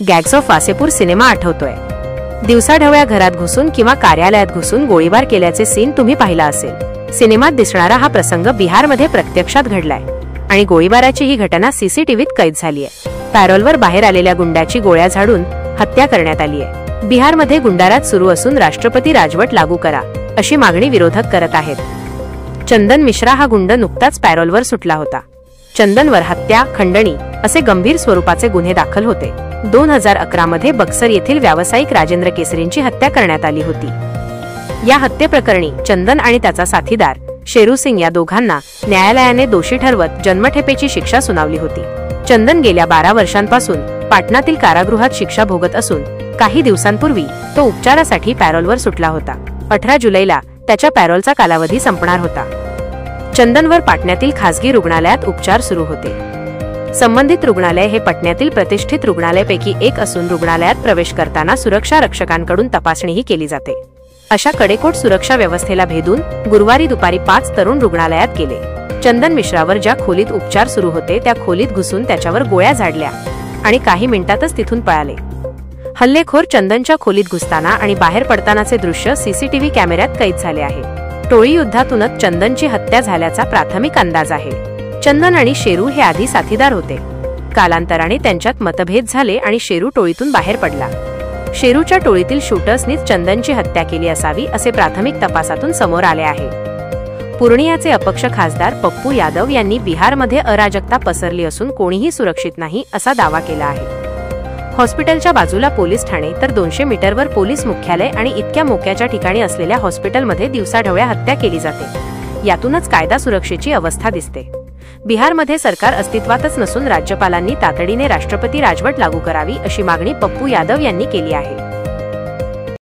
गॅग्स of Wasseypur cinema आठवतोय। दिवसाढवळ्या घरात घुसून किंवा कार्यालयात घुसून गोळीबार केल्याचे सीन तुम्ही पाहिला असेल। सिनेमात दिसणारा हा प्रसंग बिहारमध्ये प्रत्यक्षात घडलाय आणि गोळीबाराची ही घटना सीसीटीव्हीत कैद झाली आहे। पॅरोलवर बाहेर आलेल्या गुंडाची गोळ्या झाडून हत्या करण्यात आली आहे। बिहारमध्ये गुंडाराज सुरू असून राष्ट्रपती राजवट लागू करा अशी मागणी विरोधक करत आहेत। चंदन मिश्रा हा गुंड नुकताच पॅरोलवर सुटला होता। चंदनवर हत्या, खंडणी असे गंभीर स्वरूपाचे गुन्हे दाखल होते। 2011 मध्ये बक्सर येथील व्यावसायिक राजेंद्र केसरींची हत्या करण्यात आली होती। या हत्येप्रकरणी चंदन आणि त्याचा साथीदार शेरू सिंग या दोघांना न्यायालयाने दोषी ठरवत जन्मठेपेची शिक्षा सुनावली होती। चंदन गेल्या 12 वर्षांपासून पाटणातील कारागृहात शिक्षा भोगत असून काही दिवसांपूर्वी तो उपचारासाठी पॅरोलवर सुटला होता। 18 जुलैला त्याच्या पॅरोलचा कालावधी संपणार होता। चंदनवर पाटण्यातील खासगी रुग्णालयात उपचार सुरू होते। संबंधित रुग्णालय हे पटण्यातील प्रतिष्ठित रुग्णालयापैकी एक असून रुग्णालयात प्रवेश करताना सुरक्षा रक्षकांकडून तपासणीही केली जाते। अशा कडेकोट सुरक्षा व्यवस्थेला भेदून गुरुवारी दुपारी 5 तरुण रुग्णालयात गेले। चंदन मिश्रावर ज्या खोलीत उपचार सुरू होते त्या खोलीत घुसून त्याच्यावर गोळ्या झाडल्या आणि काही मिनिटातच तिथून पळाले। हल्लेखोर चंदनच्या खोलीत घुसताना आणि बाहेर पडतानाचे दृश्य सीसीटीव्ही कॅमेऱ्यात कैद झाले आहे। टोळी युद्धातूनच चंदनची हत्या झाल्याचा प्राथमिक अंदाज आहे। चंदन आणि शेरू हे आधी साथीदार होते। कालांतराने त्यांच्यात मतभेद झाले आणि शेरू टोळीतून बाहेर पडला। शेरूच्या टोळीतील शूटर्सनीच चंदनची हत्या केली असावी असे प्राथमिक तपासातून समोर आले आहे। पूर्णियाचे अपक्ष खासदार पप्पू यादव यांनी बिहारमध्ये अराजकता पसरली असून कोणीही सुरक्षित नाही असा दावा केला आहे। हॉस्पिटलच्या बाजूला पोलीस ठाणे तर 200 मीटरवर पोलीस मुख्यालय आणि इतक्या मोक्याच्या ठिकाणी असलेल्या हॉस्पिटलमध्ये दिवसाढवळ्या हत्या केली जाते। यातूनच कायदा सुरक्षेची अवस्था दिसते। बिहारमध्ये सरकार अस्तित्वातच नसून राज्यपालांनी तातडीने राष्ट्रपती राजवट लागू करावी अशी मागणी पप्पू यादव यांनी केली आहे।